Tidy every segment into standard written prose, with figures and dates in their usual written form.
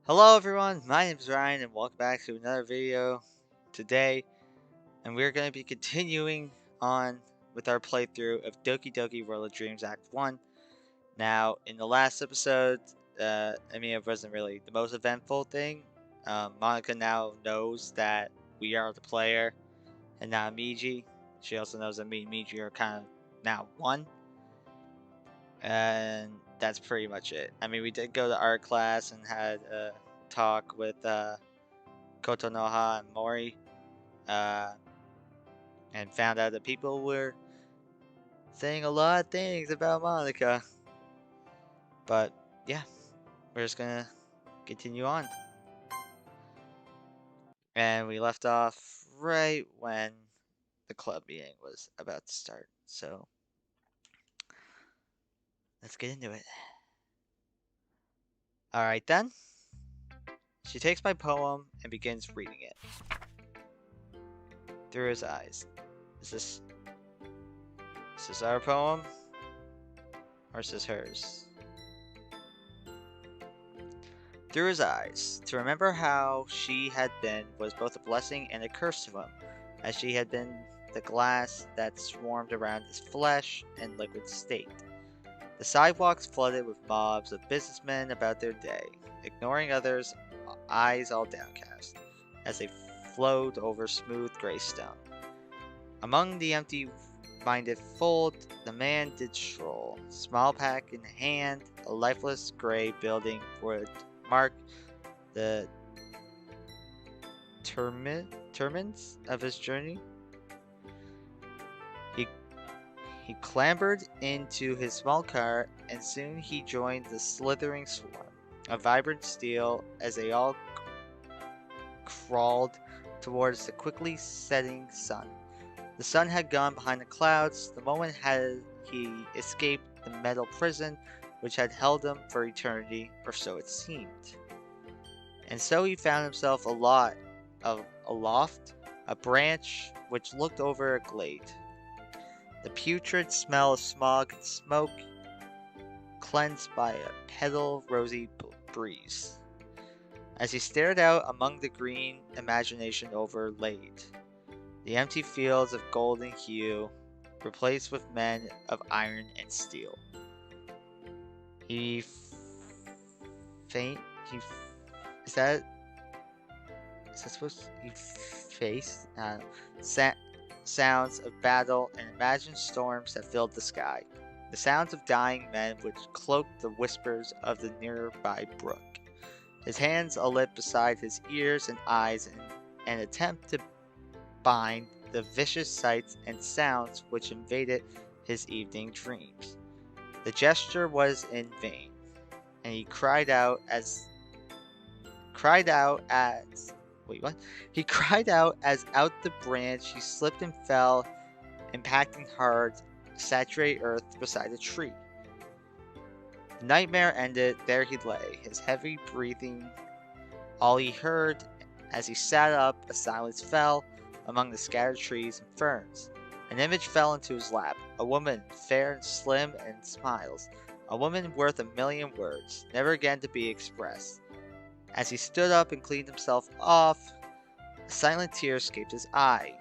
Hello everyone, my name is Ryan and welcome back to another video today, and we're going to be continuing on with our playthrough of Doki Doki World of Dreams Act 1. Now, in the last episode, it wasn't really the most eventful thing. Monica now knows that we are the player and not Miji. She also knows that me and Miji are kind of now one. And that's pretty much it. We did go to art class and had a talk with Kotonoha and Mori, uh, and found out that people were saying a lot of things about Monica. But yeah, we're just gonna continue on. And we left off right when the club meeting was about to start. So let's get into it. Alright then. She takes my poem and begins reading it. Through his eyes. Is this our poem? Or is this hers? Through his eyes, to remember how she had been was both a blessing and a curse to him, as she had been the glass that swarmed around his flesh and liquid state. The sidewalks flooded with mobs of businessmen about their day, ignoring others, eyes all downcast, as they flowed over smooth gray stone. Among the empty-minded fold, the man did stroll, small pack in hand, a lifeless gray building would mark the terminus of his journey. He clambered into his small car, and soon he joined the slithering swarm, a vibrant steel, as they all crawled towards the quickly setting sun. The sun had gone behind the clouds the moment had he escaped the metal prison which had held him for eternity, or so it seemed. And so he found himself aloft, a branch which looked over a glade. The putrid smell of smog and smoke, cleansed by a petal rosy breeze. As he stared out among the green imagination overlaid, the empty fields of golden hue, replaced with men of iron and steel. Is that supposed to he faced sounds of battle and imagined storms that filled the sky, the sounds of dying men which cloaked the whispers of the nearby brook. His hands alit beside his ears and eyes in an attempt to bind the vicious sights and sounds which invaded his evening dreams. The gesture was in vain, and he cried out as out the branch he slipped and fell, impacting hard, saturated earth beside a tree. The nightmare ended, there he lay, his heavy breathing. All he heard, as he sat up, a silence fell among the scattered trees and ferns. An image fell into his lap, a woman, fair and slim and smiles, a woman worth a million words, never again to be expressed. As he stood up and cleaned himself off, a silent tear escaped his eye,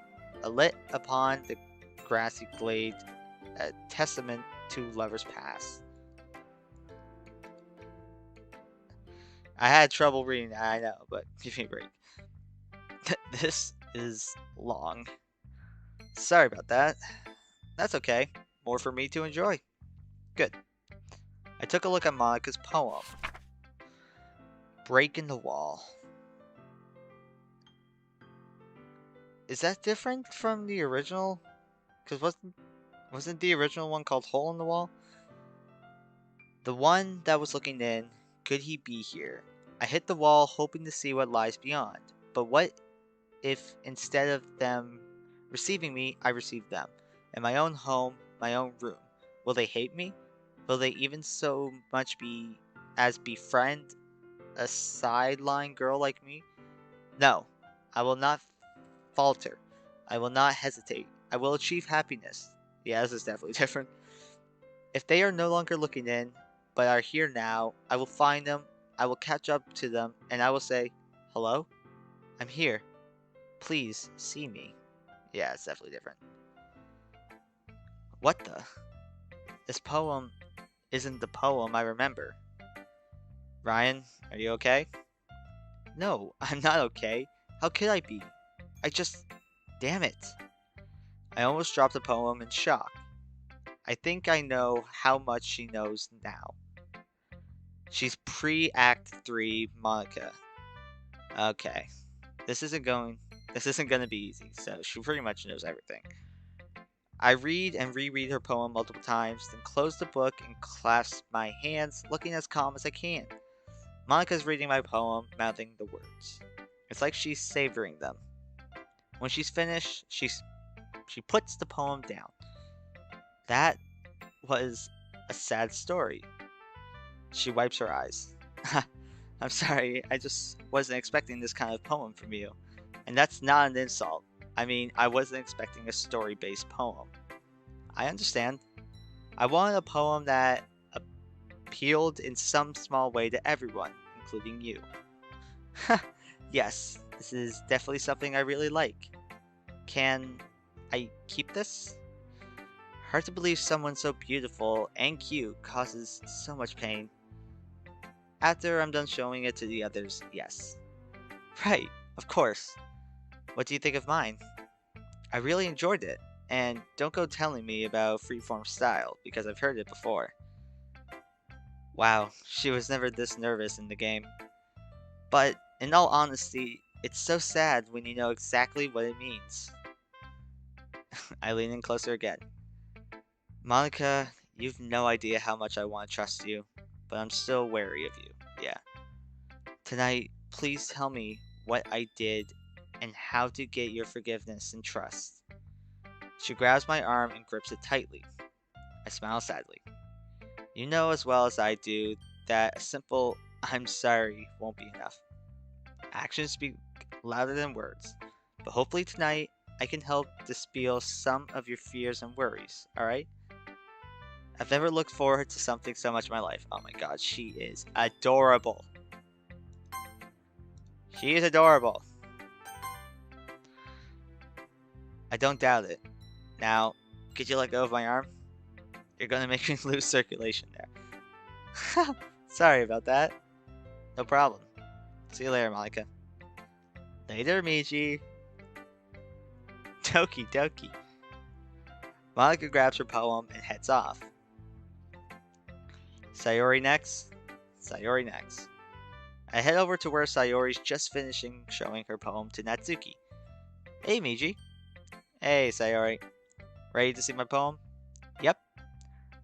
alit upon the grassy glade, a testament to lovers past. I had trouble reading that, I know, but give me a break. This is long. Sorry about that. That's okay. More for me to enjoy. Good. I took a look at Monica's poem. Break in the wall. Is that different from the original? Because wasn't the original one called Hole in the Wall? The one that was looking in, could he be here? I hit the wall hoping to see what lies beyond. But what if instead of them receiving me, I receive them? In my own home, my own room. Will they hate me? Will they even so much befriend a sideline girl like me? No, I will not falter. I will not hesitate. I will achieve happiness. Yeah, this is definitely different. If they are no longer looking in, but are here now, I will find them, I will catch up to them and I will say, "Hello? I'm here. Please see me." Yeah, it's definitely different. What the? This poem isn't the poem I remember. Ryan, are you okay? No, I'm not okay. How could I be? I just. Damn it. I almost dropped the poem in shock. I think I know how much she knows now. She's pre-Act 3 Monica. Okay. This isn't gonna be easy, so she pretty much knows everything. I read and reread her poem multiple times, then close the book and clasp my hands, looking as calm as I can. Monica's reading my poem, mouthing the words. It's like she's savoring them. When she's finished, she puts the poem down. That was a sad story. She wipes her eyes. I'm sorry, I just wasn't expecting this kind of poem from you. And that's not an insult. I mean, I wasn't expecting a story-based poem. I understand. I wanted a poem that appealed in some small way to everyone, including you. Yes, this is definitely something I really like. Can I keep this? Hard to believe someone so beautiful and cute causes so much pain. After I'm done showing it to the others, yes. Right, of course. What do you think of mine? I really enjoyed it, and don't go telling me about freeform style, because I've heard it before. Wow, she was never this nervous in the game. But, in all honesty, it's so sad when you know exactly what it means. I lean in closer again. Monica, you've no idea how much I want to trust you, but I'm still wary of you, yeah. Tonight, please tell me what I did and how to get your forgiveness and trust. She grabs my arm and grips it tightly. I smile sadly. You know as well as I do that a simple "I'm sorry" won't be enough. Actions speak louder than words, but hopefully tonight I can help dispel some of your fears and worries, alright? I've never looked forward to something so much in my life. Oh my god, she is adorable. She is adorable. I don't doubt it. Now, could you let go of my arm? You're gonna make me lose circulation there. Sorry about that. No problem. See you later, Monica. Later, Miji. Doki Doki. Monica grabs her poem and heads off. Sayori next. Sayori next. I head over to where Sayori's just finishing showing her poem to Natsuki. Hey, Miji. Hey, Sayori. Ready to see my poem? Yep.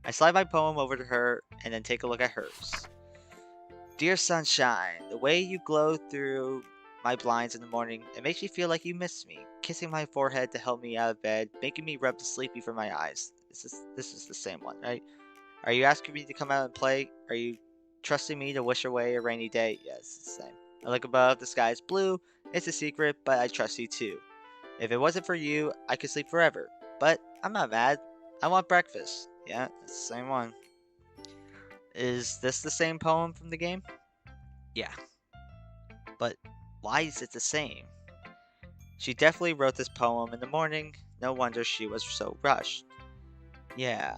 I slide my poem over to her and then take a look at hers. Dear sunshine, the way you glow through my blinds in the morning, it makes me feel like you miss me, kissing my forehead to help me out of bed, making me rub the sleepy from my eyes. This is the same one, right? Are you asking me to come out and play? Are you trusting me to wish away a rainy day? Yes, it's the same. I look above, the sky is blue. It's a secret, but I trust you too. If it wasn't for you, I could sleep forever. But I'm not mad. I want breakfast. Yeah, it's the same one. Is this the same poem from the game? Yeah. But why is it the same? She definitely wrote this poem in the morning. No wonder she was so rushed. Yeah.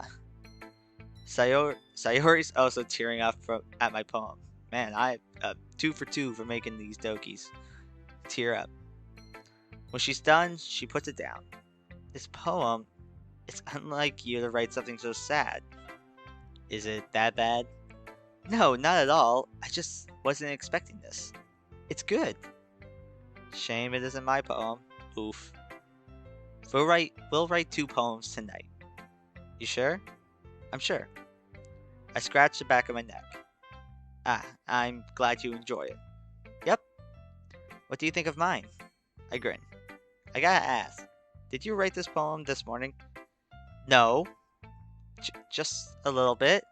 Sayori's also tearing up at my poem. Man, I 2 for 2 for making these dokis tear up. When she's done, she puts it down. This poem, it's unlike you to write something so sad. Is it that bad? No, not at all. I just wasn't expecting this. It's good. Shame it isn't my poem. Oof. We'll write 2 poems tonight. You sure? I'm sure. I scratch the back of my neck. Ah, I'm glad you enjoy it. Yep. What do you think of mine? I grin. I gotta ask, did you write this poem this morning? No. Just a little bit.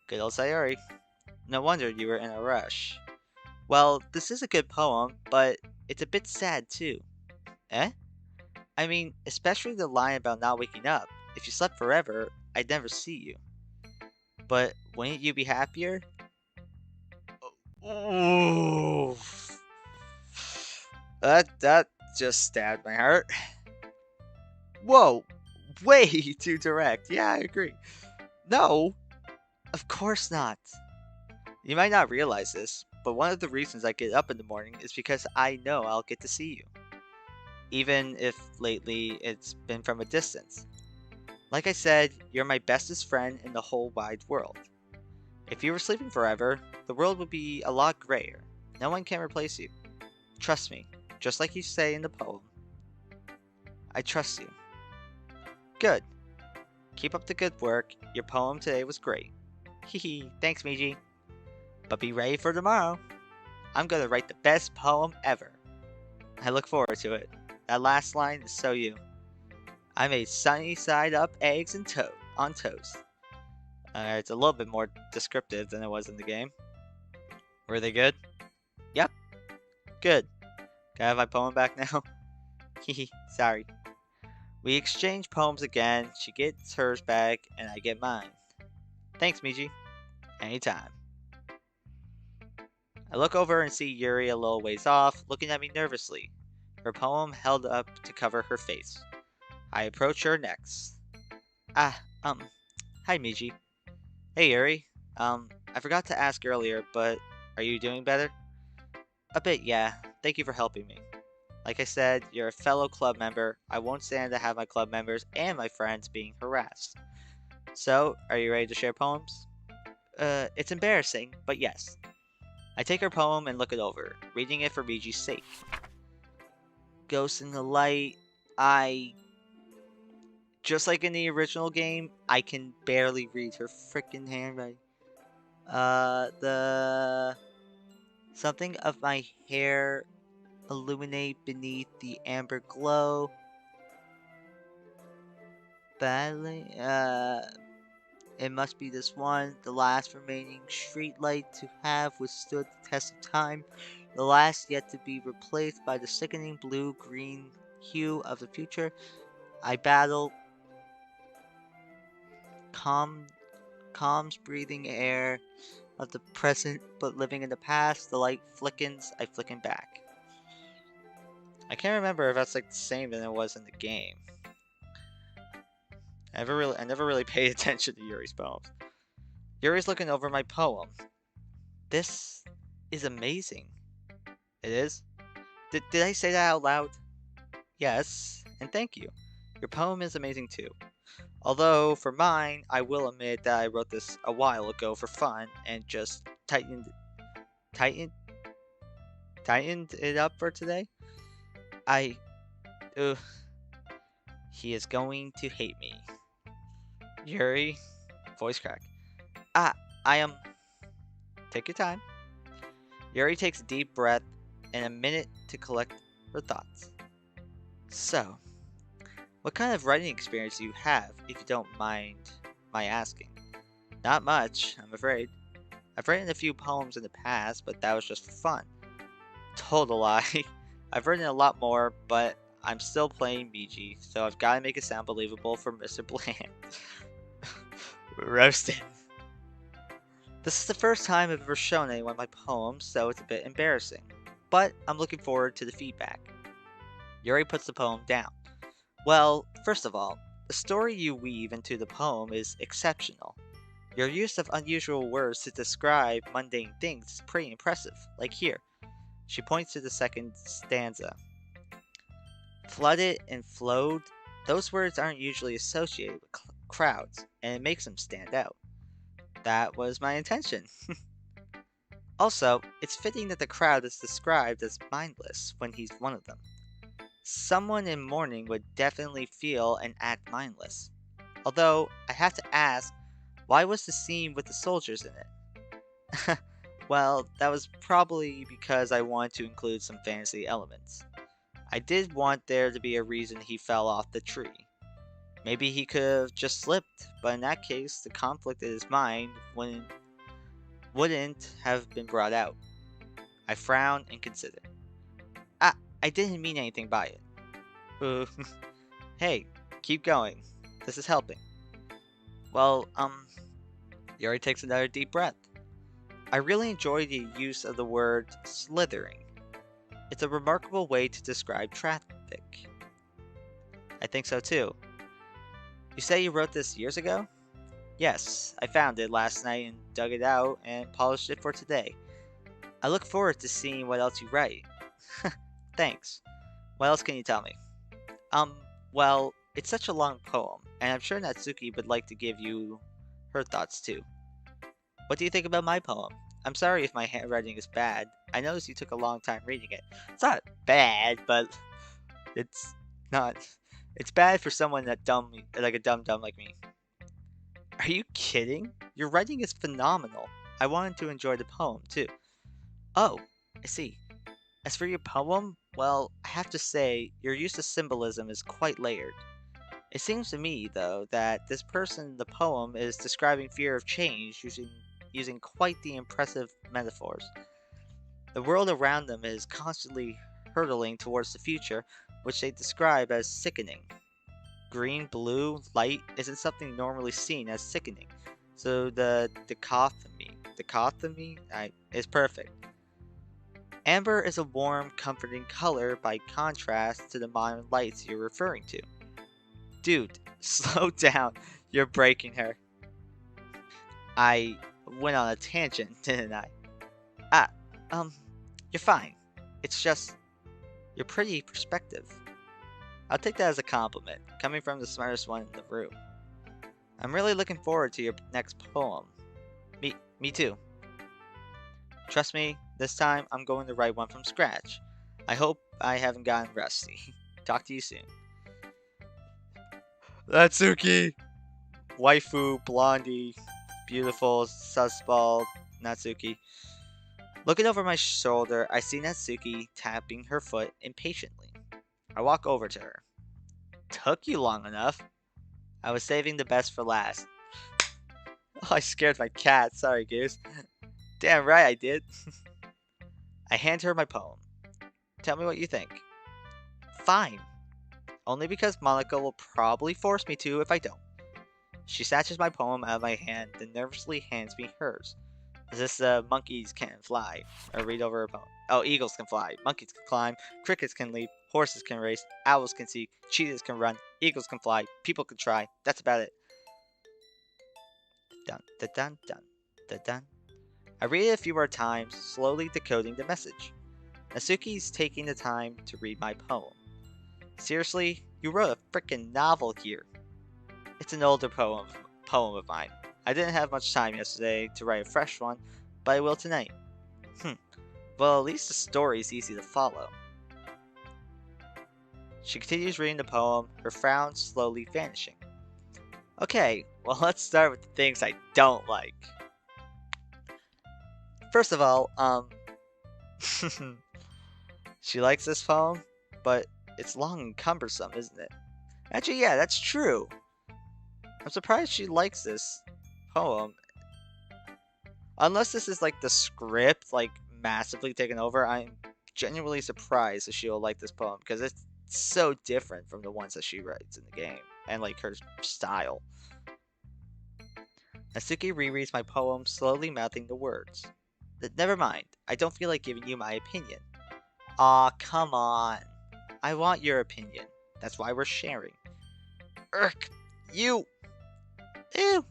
Good old Sayori. No wonder you were in a rush. Well, this is a good poem, but it's a bit sad too. Eh? I mean, especially the line about not waking up. If you slept forever, I'd never see you. But wouldn't you be happier? Ooh. That just stabbed my heart. Whoa, way too direct. Yeah, I agree. No, of course not. You might not realize this, but one of the reasons I get up in the morning is because I know I'll get to see you. Even if lately it's been from a distance. Like I said, you're my bestest friend in the whole wide world. If you were sleeping forever, the world would be a lot grayer. No one can replace you. Trust me, just like you say in the poem. I trust you. Good. Keep up the good work. Your poem today was great. Hehe, thanks, Miji. But be ready for tomorrow. I'm gonna write the best poem ever. I look forward to it. That last line is so you. I made sunny side up eggs and on toast. It's a little bit more descriptive than it was in the game. Were they good? Yep. Good. Can I have my poem back now? Hehe, sorry. We exchange poems again. She gets hers back, and I get mine. Thanks, Miji. Anytime. I look over and see Yuri a little ways off, looking at me nervously. Her poem held up to cover her face. I approach her next. Hi Miji. Hey Yuri. I forgot to ask earlier, but are you doing better? A bit, yeah. Thank you for helping me. Like I said, you're a fellow club member. I won't stand to have my club members and my friends being harassed. So, are you ready to share poems? It's embarrassing, but yes. I take her poem and look it over, reading it for Miji's sake. Ghost in the Light, just like in the original game, I can barely read her freaking handwriting. Something of my hair illuminate beneath the amber glow. Badly, it must be this one, the last remaining streetlight to have withstood the test of time, the last yet to be replaced by the sickening blue-green hue of the future. I battle calms breathing air of the present, but living in the past. The light flickens, I flicken back. I can't remember if that's like the same than it was in the game. I never really paid attention to Yuri's poems. Yuri's looking over my poem. This is amazing. It is? Did I say that out loud? Yes, and thank you. Your poem is amazing too. Although, for mine, I will admit that I wrote this a while ago for fun and just tightened it up for today. He is going to hate me. Yuri, voice crack. I am. Take your time. Yuri takes a deep breath and a minute to collect her thoughts. So, what kind of writing experience do you have, if you don't mind my asking? Not much, I'm afraid. I've written a few poems in the past, but that was just for fun. Total lie. I've written a lot more, but I'm still playing Miji, so I've got to make it sound believable for Mr. Bland. Roasted. This is the first time I've ever shown anyone my poems, so it's a bit embarrassing. But I'm looking forward to the feedback. Yuri puts the poem down. Well, first of all, the story you weave into the poem is exceptional. Your use of unusual words to describe mundane things is pretty impressive, like here. She points to the second stanza. Flooded and flowed, those words aren't usually associated with crowds, and it makes them stand out. That was my intention. Also, it's fitting that the crowd is described as mindless when he's one of them. Someone in mourning would definitely feel and act mindless. Although, I have to ask, why was the scene with the soldiers in it? Well, that was probably because I wanted to include some fantasy elements. I did want there to be a reason he fell off the tree. Maybe he could have just slipped, but in that case, the conflict in his mind wouldn't have been brought out. I frowned and considered. I didn't mean anything by it. Ooh. Hey, keep going. This is helping. Well, Yuri takes another deep breath. I really enjoy the use of the word slithering. It's a remarkable way to describe traffic. I think so too. You say you wrote this years ago? Yes, I found it last night and dug it out and polished it for today. I look forward to seeing what else you write. Thanks. What else can you tell me? Um, well, it's such a long poem, and I'm sure Natsuki would like to give you her thoughts too. What do you think about my poem? I'm sorry if my handwriting is bad. I noticed you took a long time reading it. It's not bad, but it's not. It's bad for someone that dumb, like a dumb like me. Are you kidding? Your writing is phenomenal. I wanted to enjoy the poem too. Oh, I see. As for your poem, well, I have to say, your use of symbolism is quite layered. It seems to me, though, that this person in the poem is describing fear of change using quite the impressive metaphors. The world around them is constantly hurtling towards the future, which they describe as sickening. Green, blue, light isn't something normally seen as sickening, so the dichotomy is perfect. Amber is a warm, comforting color by contrast to the modern lights you're referring to. Dude, slow down. You're breaking her. I went on a tangent, didn't I? Ah, um, you're fine. It's just your pretty perspective. I'll take that as a compliment, coming from the smartest one in the room. I'm really looking forward to your next poem. Me too. Trust me, this time I'm going to write one from scratch. I hope I haven't gotten rusty. Talk to you soon. Natsuki! Waifu, blondie, beautiful, susball, Natsuki. Looking over my shoulder, I see Natsuki tapping her foot impatiently. I walk over to her. Took you long enough. I was saving the best for last. Oh, I scared my cat. Sorry, Goose. Damn right I did. I hand her my poem. Tell me what you think. Fine. Only because Monica will probably force me to if I don't. She snatches my poem out of my hand, then nervously hands me hers. Is this monkeys can't fly? I read over her poem. Oh, eagles can fly, monkeys can climb, crickets can leap, horses can race, owls can see, cheetahs can run, eagles can fly, people can try. That's about it. Dun dun dun dun dun dun. I read it a few more times, slowly decoding the message. Natsuki's taking the time to read my poem. Seriously, you wrote a frickin' novel here. It's an older poem of mine. I didn't have much time yesterday to write a fresh one, but I will tonight. Well, at least the story is easy to follow. She continues reading the poem, her frown slowly vanishing. Okay, well let's start with the things I don't like. First of all, she likes this poem, but it's long and cumbersome, isn't it? Actually, yeah, that's true. I'm surprised she likes this poem. Unless this is like the script, like massively taken over, I'm genuinely surprised that she'll like this poem because it's so different from the ones that she writes in the game and like her style. Natsuki rereads my poem, slowly mouthing the words. Never mind, I don't feel like giving you my opinion. Aw, come on. I want your opinion. That's why we're sharing. Urk, you! Ew!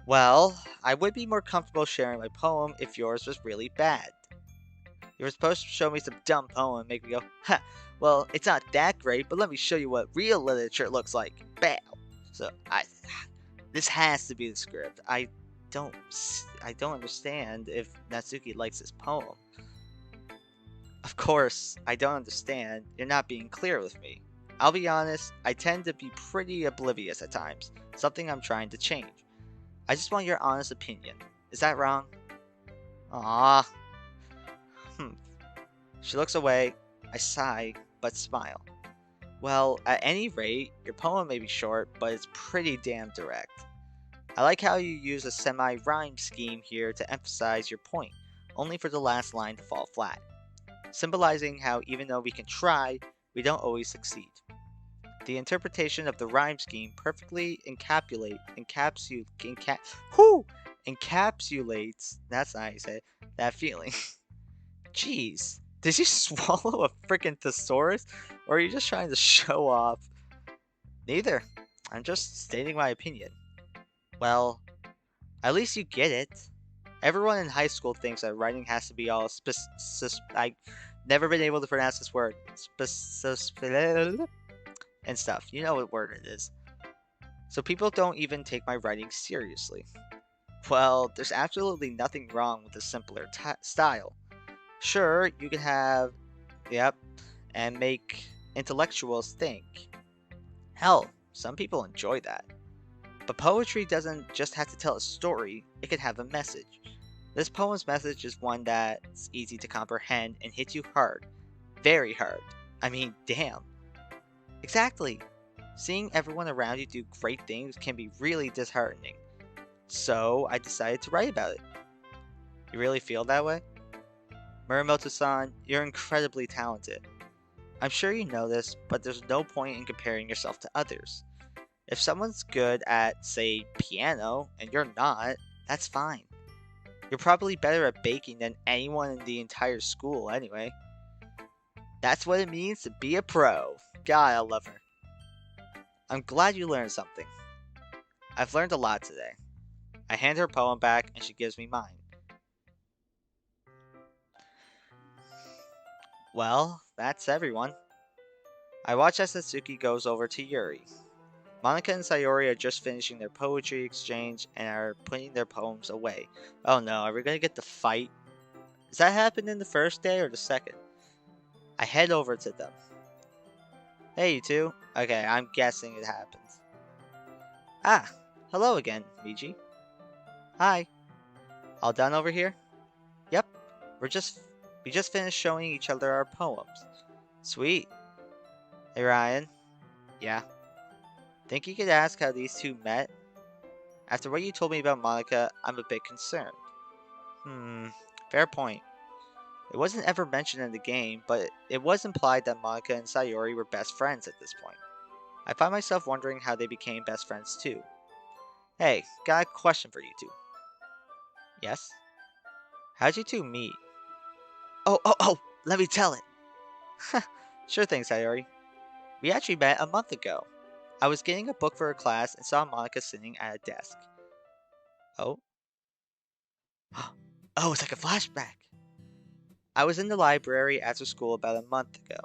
Well, I would be more comfortable sharing my poem if yours was really bad. You were supposed to show me some dumb poem and make me go, ha, well, it's not that great, but let me show you what real literature looks like. Bam! So, this has to be the script. I don't understand if Natsuki likes this poem. Of course, I don't understand. You're not being clear with me. I'll be honest, I tend to be pretty oblivious at times, something I'm trying to change. I just want your honest opinion. Is that wrong? Aww. She looks away. I sigh, but smile. Well, at any rate, your poem may be short, but it's pretty damn direct. I like how you use a semi-rhyme scheme here to emphasize your point, only for the last line to fall flat, symbolizing how even though we can try, we don't always succeed. The interpretation of the rhyme scheme perfectly encapsulates, that's not how you say it, that feeling. Jeez, did you swallow a freaking thesaurus? Or are you just trying to show off? Neither. I'm just stating my opinion. Well, at least you get it. Everyone in high school thinks that writing has to be all I never been able to pronounce this word. And stuff. You know what word it is. So people don't even take my writing seriously. Well, there's absolutely nothing wrong with a simpler style. Sure, you can have, yep, and make intellectuals think. Hell, some people enjoy that. But poetry doesn't just have to tell a story, it can have a message. This poem's message is one that's easy to comprehend and hits you hard. Very hard. I mean, damn. Exactly. Seeing everyone around you do great things can be really disheartening. So, I decided to write about it. You really feel that way? Muramoto-san, you're incredibly talented. I'm sure you know this, but there's no point in comparing yourself to others. If someone's good at, say, piano, and you're not, that's fine. You're probably better at baking than anyone in the entire school anyway. That's what it means to be a pro. God, I love her. I'm glad you learned something. I've learned a lot today. I hand her poem back and she gives me mine. Well, that's everyone. I watch as Satsuki goes over to Yuri. Monika and Sayori are just finishing their poetry exchange and are putting their poems away. Oh no, are we gonna get the fight? Does that happen in the first day or the second? I head over to them. Hey, you two. Okay, I'm guessing it happens. Ah, hello again, Miji. Hi. All done over here? Yep. We just finished showing each other our poems. Sweet. Hey, Ryan. Yeah. Think you could ask how these two met? After what you told me about Monika, I'm a bit concerned. Fair point. It wasn't ever mentioned in the game, but it was implied that Monika and Sayori were best friends at this point. I find myself wondering how they became best friends too. Hey, got a question for you two. Yes? How'd you two meet? Oh, let me tell it. Sure thing, Sayori. We actually met a month ago. I was getting a book for a class and saw Monika sitting at a desk. Oh? Oh, it's like a flashback. I was in the library after school about a month ago.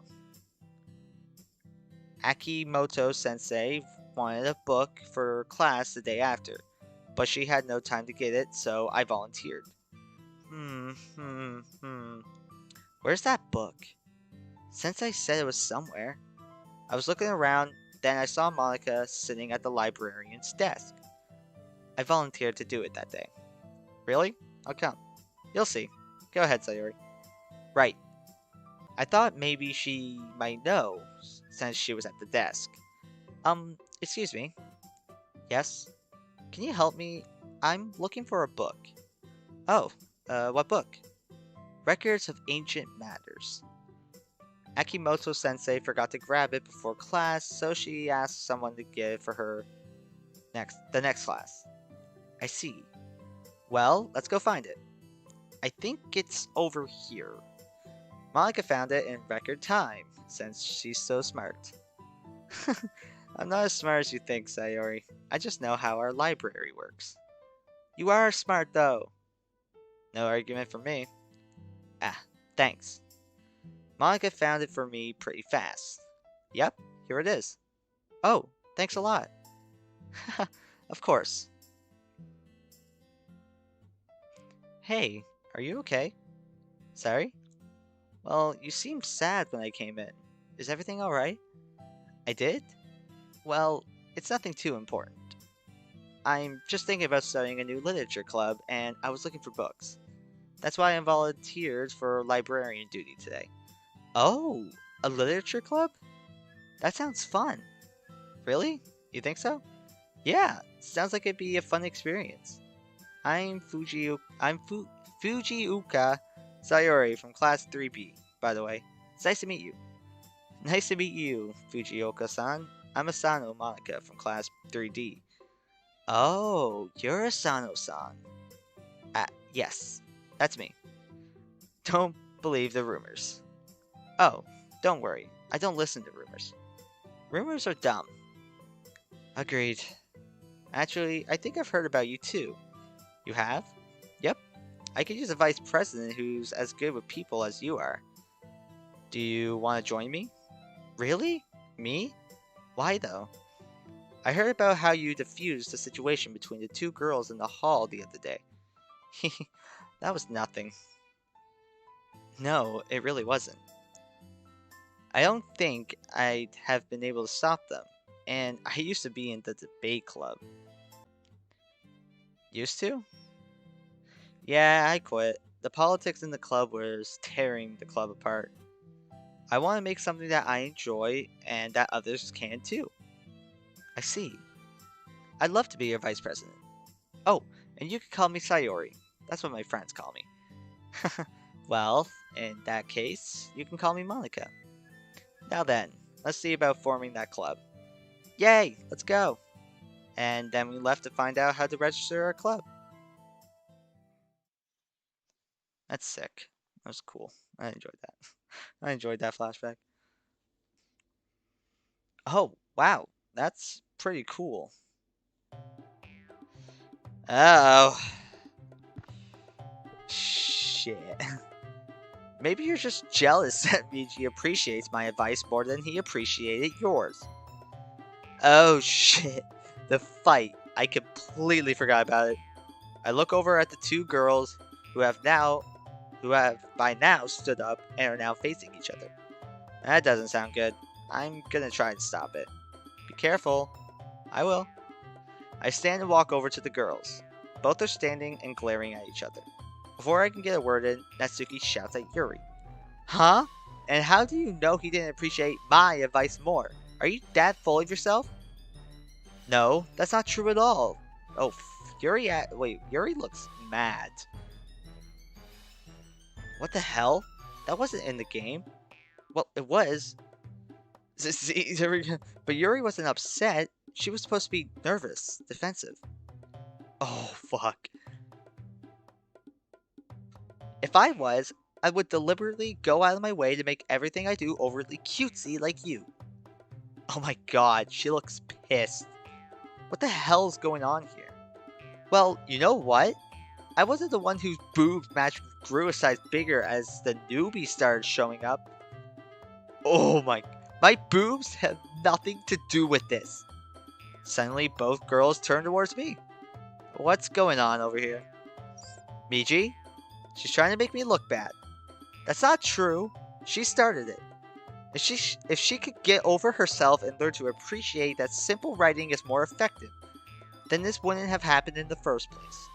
Akimoto sensei wanted a book for class the day after, but she had no time to get it, so I volunteered. Where's that book? Sensei said it was somewhere. I was looking around, then I saw Monika sitting at the librarian's desk. I volunteered to do it that day. Really? I'll come. You'll see. Go ahead, Sayori. Right. I thought maybe she might know, since she was at the desk. Excuse me. Yes? Can you help me? I'm looking for a book. Oh, what book? Records of Ancient Matters. Akimoto-sensei forgot to grab it before class, so she asked someone to get it for her the next class. I see. Well, let's go find it. I think it's over here. Monika found it in record time, since she's so smart. I'm not as smart as you think, Sayori. I just know how our library works. You are smart, though. No argument from me. Ah, thanks. Monika found it for me pretty fast. Yep, here it is. Oh, thanks a lot. Of course. Hey, are you okay? Sorry? Well, you seemed sad when I came in. Is everything alright? I did? Well, it's nothing too important. I'm just thinking about starting a new literature club, and I was looking for books. That's why I volunteered for librarian duty today. Oh, a literature club? That sounds fun. Really? You think so? Yeah, sounds like it'd be a fun experience. I'm Fujiuka Sayori from class 3B, by the way. It's nice to meet you. Nice to meet you, Fujioka-san. I'm Asano Monika from class 3D. Oh, you're Asano-san. Yes, that's me. Don't believe the rumors. Oh, don't worry. I don't listen to rumors. Rumors are dumb. Agreed. Actually, I think I've heard about you too. You have? Yep. I could use a vice president who's as good with people as you are. Do you want to join me? Really? Me? Why though? I heard about how you diffused the situation between the two girls in the hall the other day. That was nothing. No, it really wasn't. I don't think I'd have been able to stop them. And I used to be in the debate club. Used to? Yeah, I quit. The politics in the club was tearing the club apart. I want to make something that I enjoy and that others can too. I see. I'd love to be your vice president. Oh, and you can call me Sayori. That's what my friends call me. Well, in that case, you can call me Monica. Now then, let's see about forming that club. Yay, let's go. And then we left to find out how to register our club. That's sick. That was cool. I enjoyed that. I enjoyed that flashback. Oh, wow. That's pretty cool. Oh. Shit. Maybe you're just jealous that Miji appreciates my advice more than he appreciated yours. Oh shit. The fight. I completely forgot about it. I look over at the two girls who have by now stood up and are now facing each other. That doesn't sound good. I'm gonna try and stop it. Be careful. I will. I stand and walk over to the girls. Both are standing and glaring at each other. Before I can get a word in, Natsuki shouts at Yuri. Huh? And how do you know he didn't appreciate my advice more? Are you that full of yourself? No, that's not true at all. Oh, Yuri looks mad. What the hell? That wasn't in the game. Well, it was. But Yuri wasn't upset. She was supposed to be nervous, defensive. Oh, fuck. If I was, I would deliberately go out of my way to make everything I do overly cutesy like you. Oh my god, she looks pissed. What the hell's going on here? Well, you know what? I wasn't the one whose boobs magically grew a size bigger as the newbie started showing up. Oh my boobs have nothing to do with this. Suddenly, both girls turn towards me. What's going on over here? Miji? She's trying to make me look bad. That's not true. She started it. If she could get over herself and learn to appreciate that simple writing is more effective, then this wouldn't have happened in the first place.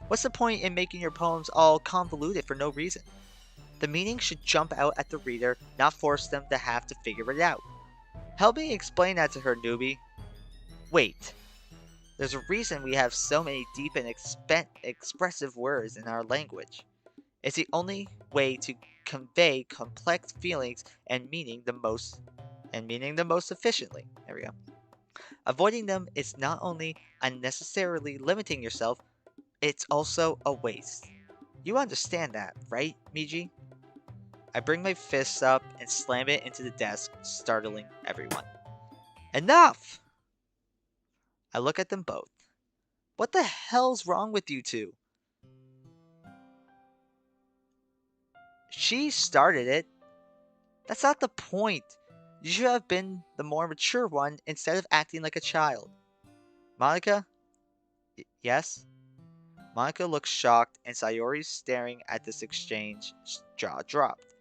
What's the point in making your poems all convoluted for no reason? The meaning should jump out at the reader, not force them to have to figure it out. Help me explain that to her, newbie. Wait. There's a reason we have so many deep and expressive words in our language. It's the only way to convey complex feelings and meaning the most efficiently. There we go. Avoiding them is not only unnecessarily limiting yourself, it's also a waste. You understand that, right, Miji? I bring my fists up and slam it into the desk, startling everyone. Enough! I look at them both. What the hell's wrong with you two? She started it. That's not the point. You should have been the more mature one instead of acting like a child. Monica? Yes? Monica looks shocked and Sayori's staring at this exchange, jaw dropped.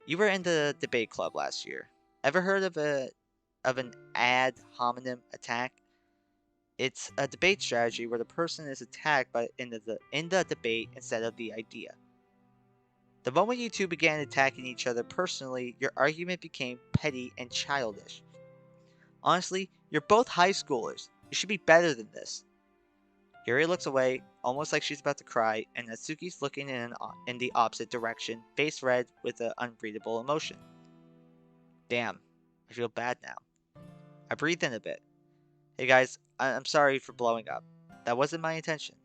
You were in the debate club last year. Ever heard of an ad hominem attack? It's a debate strategy where the person is attacked in the debate instead of the idea. The moment you two began attacking each other personally, your argument became petty and childish. Honestly, you're both high schoolers. You should be better than this. Yuri looks away, almost like she's about to cry, and Natsuki's looking in the opposite direction, face red with an unbreathable emotion. Damn, I feel bad now. I breathe in a bit. Hey guys, I'm sorry for blowing up. That wasn't my intention.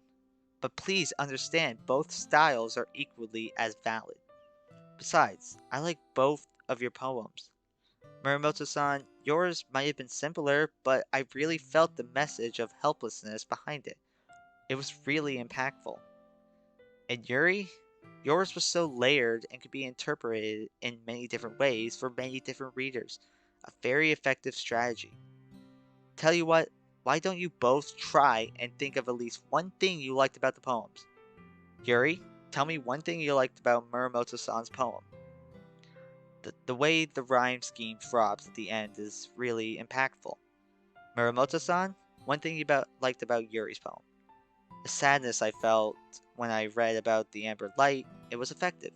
But please understand, both styles are equally as valid. Besides, I like both of your poems. Muramoto-san, yours might have been simpler, but I really felt the message of helplessness behind it. It was really impactful. And Yuri, yours was so layered and could be interpreted in many different ways for many different readers. A very effective strategy. Tell you what, why don't you both try and think of at least one thing you liked about the poems? Yuri, tell me one thing you liked about Muramoto-san's poem. The way the rhyme scheme drops at the end is really impactful. Muramoto-san, one thing you liked about Yuri's poem. The sadness I felt when I read about the Amber Light, it was effective.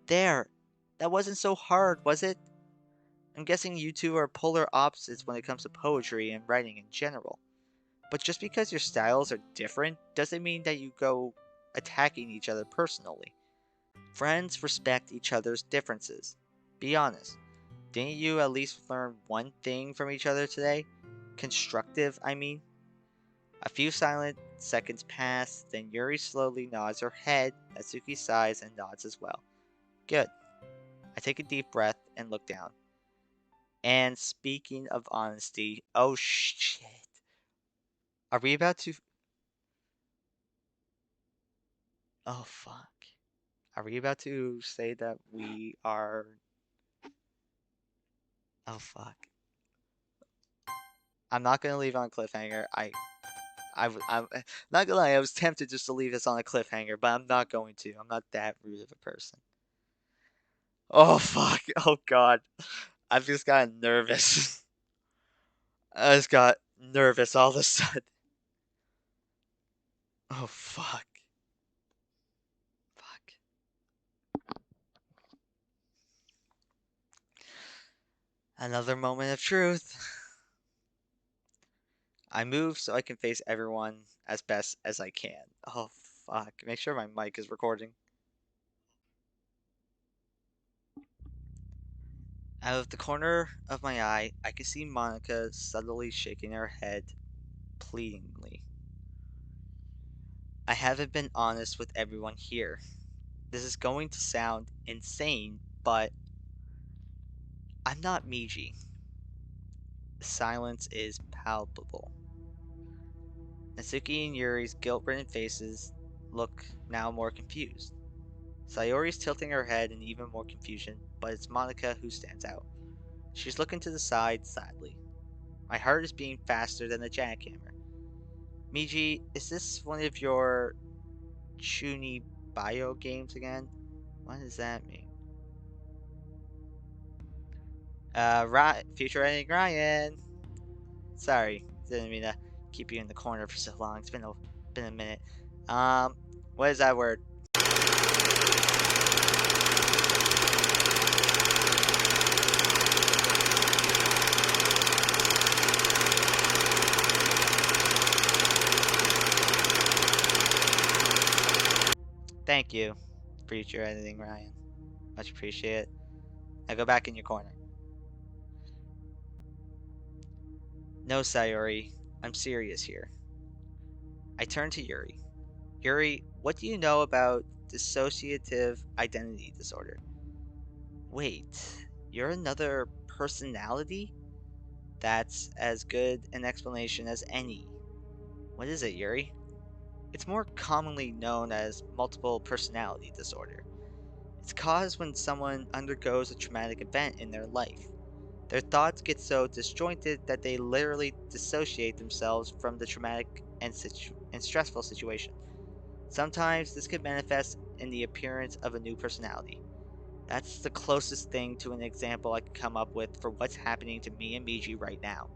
There! That wasn't so hard, was it? I'm guessing you two are polar opposites when it comes to poetry and writing in general. But just because your styles are different doesn't mean that you go attacking each other personally. Friends respect each other's differences. Be honest. Didn't you at least learn one thing from each other today? Constructive, I mean. A few silent seconds pass, then Yuri slowly nods her head. Natsuki sighs and nods as well. Good. I take a deep breath and look down. And speaking of honesty, oh shit. Are we about to... Oh fuck. Are we about to say that we are... Oh fuck. I'm not gonna leave on a cliffhanger. I'm not gonna lie, I was tempted just to leave this on a cliffhanger, but I'm not going to. I'm not that rude of a person. Oh fuck. Oh god. I've just gotten nervous. I just got nervous all of a sudden. Oh fuck. Fuck. Another moment of truth. I move so I can face everyone as best as I can. Oh fuck. Make sure my mic is recording. Out of the corner of my eye, I can see Monica subtly shaking her head pleadingly. I haven't been honest with everyone here. This is going to sound insane, but I'm not Miji. The silence is palpable. Natsuki and Yuri's guilt-ridden faces look now more confused. Sayori's tilting her head in even more confusion, but it's Monica who stands out. She's looking to the side sadly. My heart is beating faster than a jackhammer. Miji, is this one of your Chuni bio games again? What does that mean? Future ending Ryan. Sorry, didn't mean to keep you in the corner for so long. It's been a minute. What is that word? Thank you, future editing Ryan. Much appreciated. Now go back in your corner. No, Sayori, I'm serious here. I turn to Yuri. Yuri, what do you know about dissociative identity disorder? Wait, you're another personality? That's as good an explanation as any. What is it, Yuri? It's more commonly known as multiple personality disorder. It's caused when someone undergoes a traumatic event in their life. Their thoughts get so disjointed that they literally dissociate themselves from the traumatic and stressful situation. Sometimes this could manifest in the appearance of a new personality. That's the closest thing to an example I could come up with for what's happening to me and Miji right now.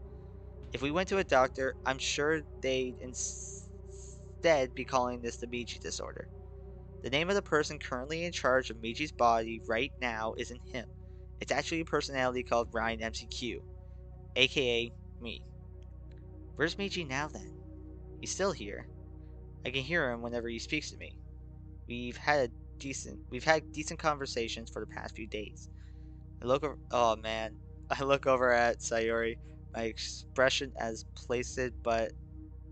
If we went to a doctor, I'm sure they'd instead be calling this the Miji disorder. The name of the person currently in charge of Miji's body right now isn't him. It's actually a personality called Ryan MCQ, aka me. Where's Miji now then? He's still here. I can hear him whenever he speaks to me. We've had decent conversations for the past few days. Oh man. I look over at Sayori, my expression as placid but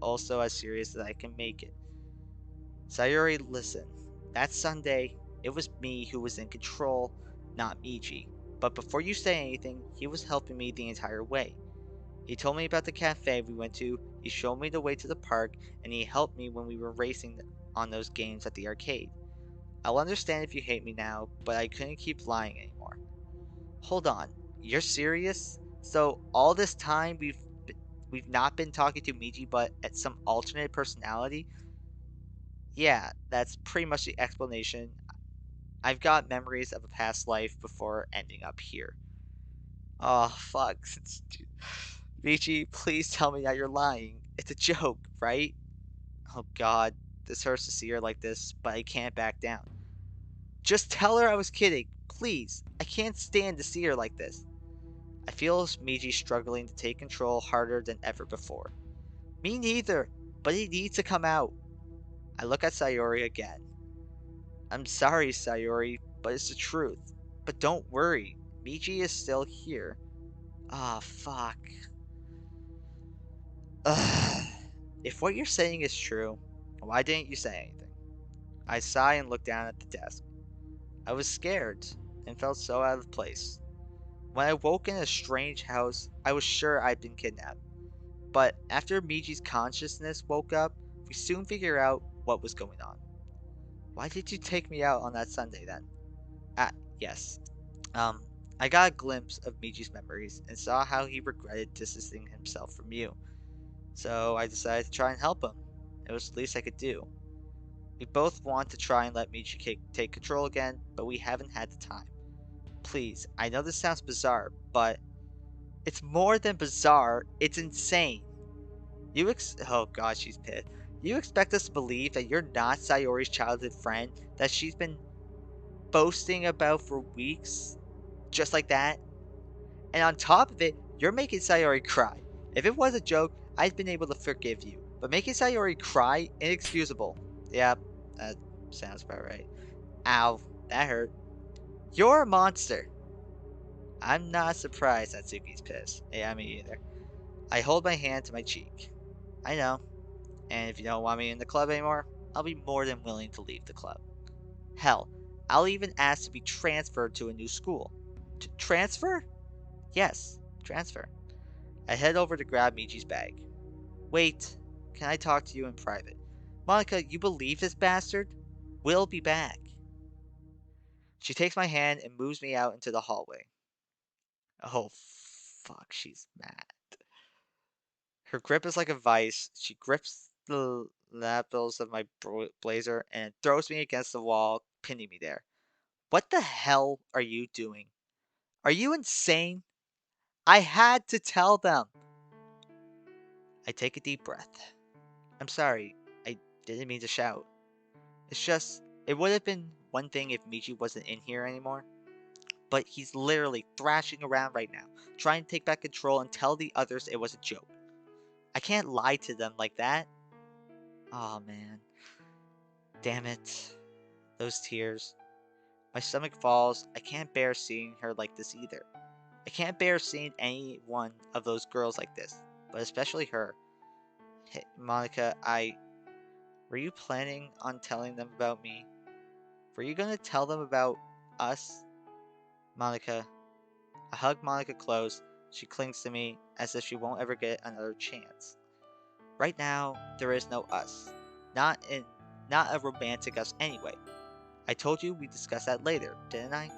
also as serious as I can make it. Sayori, listen. That Sunday, it was me who was in control, not Miji. But before you say anything, he was helping me the entire way. He told me about the cafe we went to, he showed me the way to the park, and he helped me when we were racing on those games at the arcade. I'll understand if you hate me now, but I couldn't keep lying anymore. Hold on, you're serious? So all this time we've not been talking to Miji but at some alternate personality? Yeah, that's pretty much the explanation. I've got memories of a past life before ending up here. Oh, fuck. Michi, please tell me that you're lying. It's a joke, right? Oh god, this hurts to see her like this, but I can't back down. Just tell her I was kidding, please. I can't stand to see her like this. I feel Miji struggling to take control harder than ever before. Me neither, but it needs to come out. I look at Sayori again. I'm sorry, Sayori, but it's the truth. But don't worry, Miji is still here. Ah, oh, fuck. Ugh. If what you're saying is true, why didn't you say anything? I sigh and look down at the desk. I was scared and felt so out of place. When I woke in a strange house, I was sure I'd been kidnapped. But after Miji's consciousness woke up, we soon figured out what was going on. Why did you take me out on that Sunday then? Ah, yes. Um, I got a glimpse of Miji's memories and saw how he regretted distancing himself from you. So I decided to try and help him. It was the least I could do. We both want to try and let Michi take control again, but we haven't had the time. Please, I know this sounds bizarre, but it's more than bizarre, it's insane. Oh god, she's pissed. You expect us to believe that you're not Sayori's childhood friend that she's been boasting about for weeks? Just like that? And on top of it, you're making Sayori cry. If it was a joke, I'd been able to forgive you. But making Sayori cry, inexcusable. Yep, that sounds about right. Ow, that hurt. You're a monster. I'm not surprised Natsuki's pissed. Yeah, me either. I hold my hand to my cheek. I know. And if you don't want me in the club anymore, I'll be more than willing to leave the club. Hell, I'll even ask to be transferred to a new school. Transfer? Yes, transfer. I head over to grab Miji's bag. Wait, can I talk to you in private? Monica, you believe this bastard? We'll be back. She takes my hand and moves me out into the hallway. Oh, fuck, she's mad. Her grip is like a vice. She grips the lapels of my blazer and throws me against the wall, pinning me there. What the hell are you doing? Are you insane? I had to tell them. I take a deep breath. I'm sorry. I didn't mean to shout. It's just, it would have been one thing if Michi wasn't in here anymore. But he's literally thrashing around right now, trying to take back control and tell the others it was a joke. I can't lie to them like that. Oh man. Damn it. Those tears. My stomach falls. I can't bear seeing her like this either. I can't bear seeing any one of those girls like this, but especially her. Hey, Monica, were you planning on telling them about me? Were you gonna tell them about us? Monica. I hug Monica close. She clings to me as if she won't ever get another chance. Right now, there is no us. Not in not a romantic us anyway. I told you we'd discuss that later, didn't I?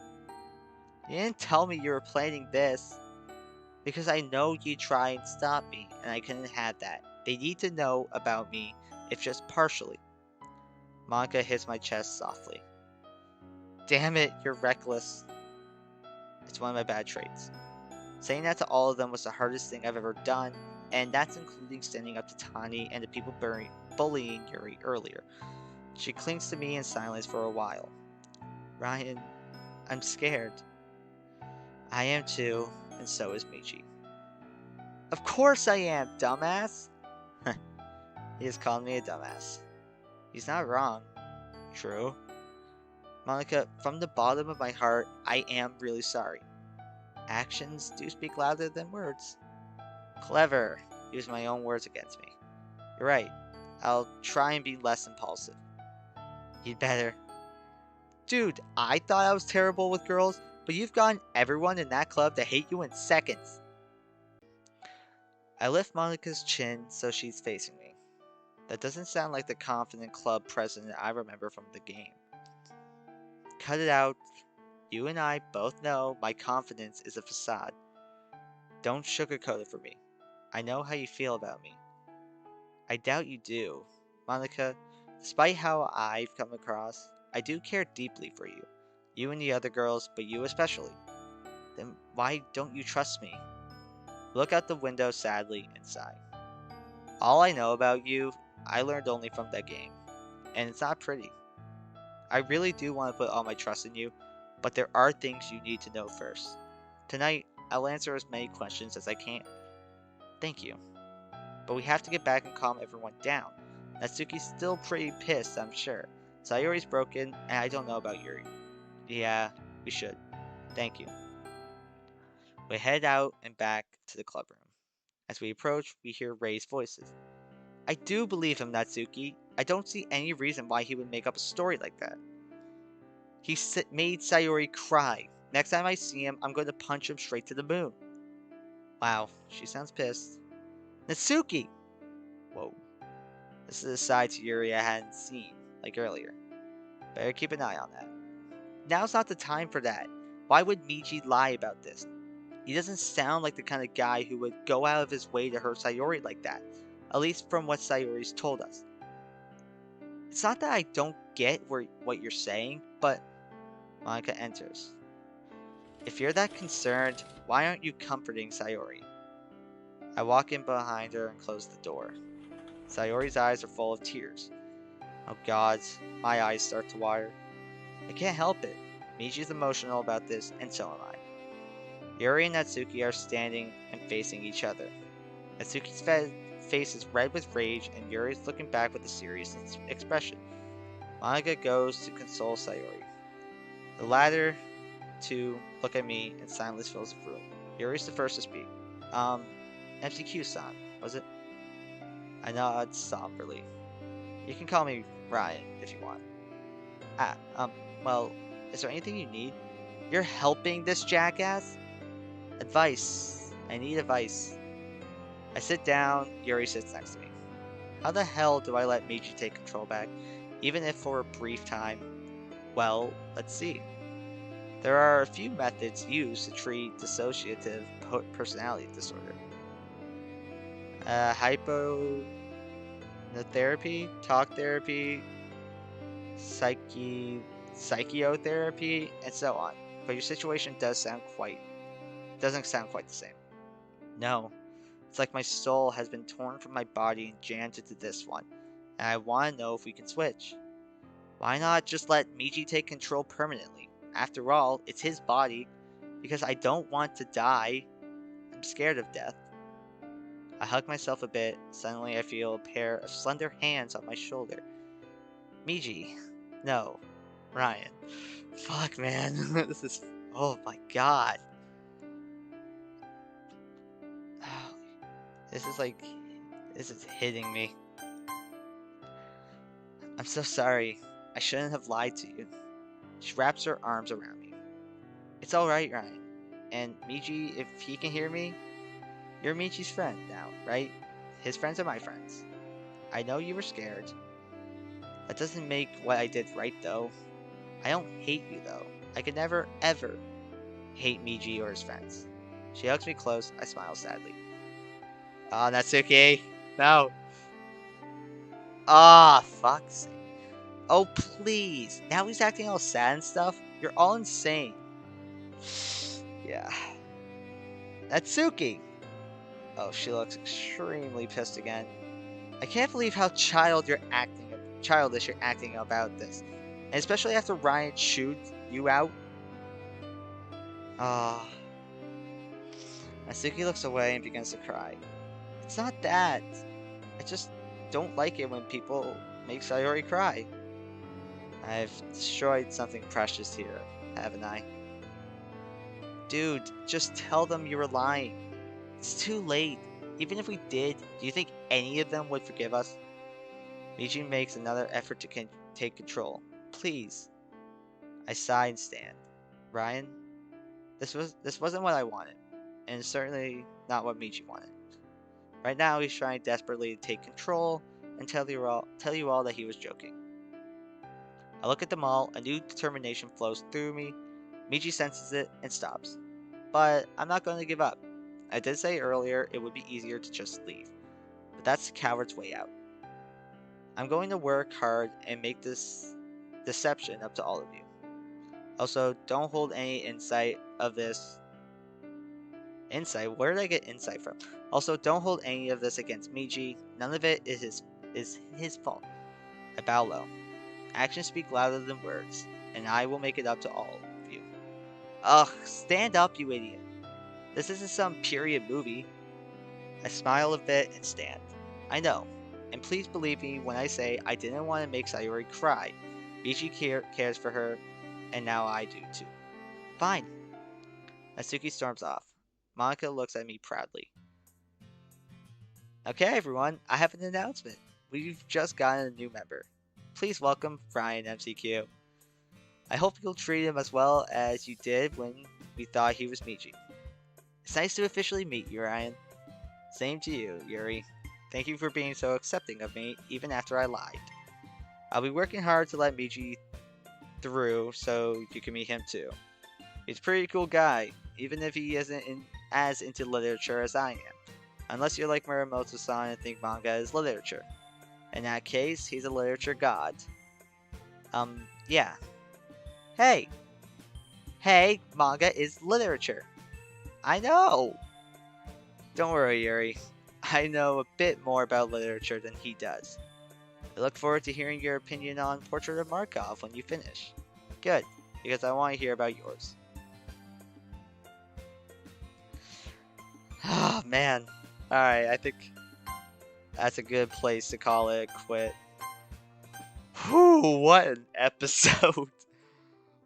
You didn't tell me you were planning this. Because I know you'd try and stop me, and I couldn't have that. They need to know about me, if just partially. Monica hits my chest softly. Damn it, you're reckless. It's one of my bad traits. Saying that to all of them was the hardest thing I've ever done, and that's including standing up to Tani and the people bullying Yuri earlier. She clings to me in silence for a while. Ryan, I'm scared. I am too, and so is Michi. Of course I am, dumbass! He has called me a dumbass. He's not wrong. True. Monica, from the bottom of my heart, I am really sorry. Actions do speak louder than words. Clever. Use my own words against me. You're right. I'll try and be less impulsive. You'd better. Dude, I thought I was terrible with girls, but you've gotten everyone in that club to hate you in seconds. I lift Monica's chin so she's facing me. That doesn't sound like the confident club president I remember from the game. Cut it out. You and I both know my confidence is a facade. Don't sugarcoat it for me. I know how you feel about me. I doubt you do. Monica, despite how I've come across, I do care deeply for you. You and the other girls, but you especially. Then why don't you trust me? Look out the window sadly and sigh. All I know about you, I learned only from that game. And it's not pretty. I really do want to put all my trust in you, but there are things you need to know first. Tonight, I'll answer as many questions as I can. Thank you. But we have to get back and calm everyone down. Natsuki's still pretty pissed, I'm sure. Sayori's broken, and I don't know about Yuri. Yeah, we should. Thank you. We head out and back to the club room. As we approach, we hear raised voices. I do believe him, Natsuki. I don't see any reason why he would make up a story like that. He made Sayori cry. Next time I see him, I'm going to punch him straight to the moon. Wow, she sounds pissed. Natsuki! Whoa. This is a side to Yuri I hadn't seen, like earlier. Better keep an eye on that. Now's not the time for that. Why would Miji lie about this? He doesn't sound like the kind of guy who would go out of his way to hurt Sayori like that. At least from what Sayori's told us. It's not that I don't get what you're saying, but Monica enters. If you're that concerned, why aren't you comforting Sayori? I walk in behind her and close the door. Sayori's eyes are full of tears. Oh god, my eyes start to water. I can't help it. Miji's emotional about this, and so am I. Yuri and Natsuki are standing and facing each other. Natsuki's face is red with rage, and Yuri's looking back with a serious expression. Monica goes to console Sayori. The latter two look at me, and silence fills the room. Yuri's the first to speak. MCQ-san, was it? I nod somberly. You can call me Ryan if you want. Well, is there anything you need? You're helping this jackass? Advice. I need advice. I sit down, Yuri sits next to me. How the hell do I let Miji take control back, even if for a brief time? Well, let's see. There are a few methods used to treat dissociative personality disorder. Hypnotherapy, talk therapy, psychotherapy, and so on. But your situation doesn't sound quite the same. No, it's like my soul has been torn from my body and jammed into this one, and I want to know if we can switch. Why not just let Miji take control permanently? After all, it's his body, because I don't want to die. I'm scared of death. I hug myself a bit. Suddenly I feel a pair of slender hands on my shoulder. Miji. No. Ryan. Fuck, man. This is... Oh my god. This is hitting me. I'm so sorry. I shouldn't have lied to you. She wraps her arms around me. It's alright, Ryan. And Miji, if he can hear me, you're Michi's friend now, right? His friends are my friends. I know you were scared. That doesn't make what I did right, though. I don't hate you, though. I could never, ever hate Miji or his friends. She hugs me close. I smile sadly. Ah, Natsuki. No. Ah, fuck's sake. Oh, please. Now he's acting all sad and stuff. You're all insane. Yeah. Natsuki. Oh, she looks extremely pissed again. I can't believe how childish you're acting about this. And especially after Ryan chewed you out. Ah. Natsuki looks away and begins to cry. It's not that. I just don't like it when people make Sayori cry. I've destroyed something precious here, haven't I? Dude, just tell them you were lying. It's too late. Even if we did, do you think any of them would forgive us? Miji makes another effort to take control. Please. I sigh and stand. Ryan, this wasn't what I wanted, and certainly not what Michi wanted. Right now, he's trying desperately to take control and tell you all that he was joking. I look at them all, a new determination flows through me. Michi senses it and stops. But I'm not going to give up. I did say earlier it would be easier to just leave, but that's the coward's way out. I'm going to work hard and make this deception up to all of you. Also, don't hold any insight of this. Insight? Where did I get insight from? Also, don't hold any of this against Michi. None of it is his fault. I bow low. Actions speak louder than words, and I will make it up to all of you. Ugh, stand up, you idiot. This isn't some period movie. I smile a bit and stand. I know, and please believe me when I say I didn't want to make Sayori cry. Michi cares for her, and now I do too. Fine. Natsuki storms off. Monica looks at me proudly. Okay, everyone, I have an announcement. We've just gotten a new member. Please welcome Ryan MCQ. I hope you'll treat him as well as you did when we thought he was Michi. It's nice to officially meet you, Ryan. Same to you, Yuri. Thank you for being so accepting of me, even after I lied. I'll be working hard to let Michi through so you can meet him too. He's a pretty cool guy, even if he isn't as into literature as I am. Unless you're like Muramoto-san and think manga is literature. In that case, he's a literature god. Yeah. Hey! Hey, manga is literature. I know! Don't worry, Yuri. I know a bit more about literature than he does. I look forward to hearing your opinion on Portrait of Markov when you finish. Good, because I want to hear about yours. Oh, man. Alright, I think that's a good place to call it a quit. Whew, what an episode.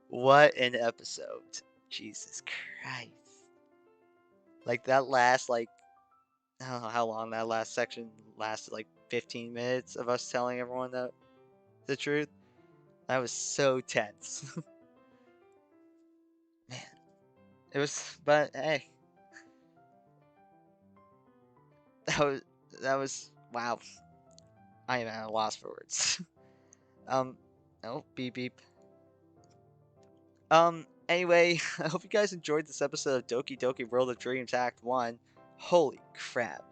What an episode. Jesus Christ. Like, that last, I don't know how long that last section lasted, 15 minutes of us telling everyone the truth. That was so tense. Man. It was, but hey. That was, wow. I am at a loss for words. Oh, beep beep. Anyway, I hope you guys enjoyed this episode of Doki Doki World of Dreams Act 1. Holy crap.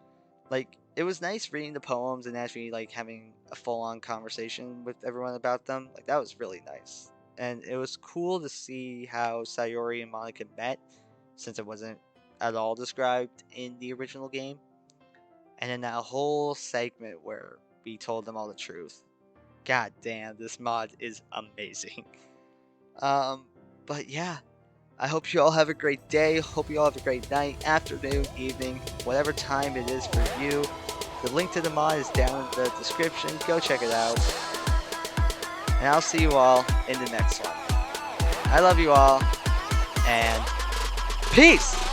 It was nice reading the poems and actually, having a full-on conversation with everyone about them. That was really nice. And it was cool to see how Sayori and Monica met, since it wasn't at all described in the original game. And then that whole segment where we told them all the truth. God damn, this mod is amazing. But yeah, I hope you all have a great day. Hope you all have a great night, afternoon, evening, whatever time it is for you. The link to the mod is down in the description. Go check it out. And I'll see you all in the next one. I love you all, and peace!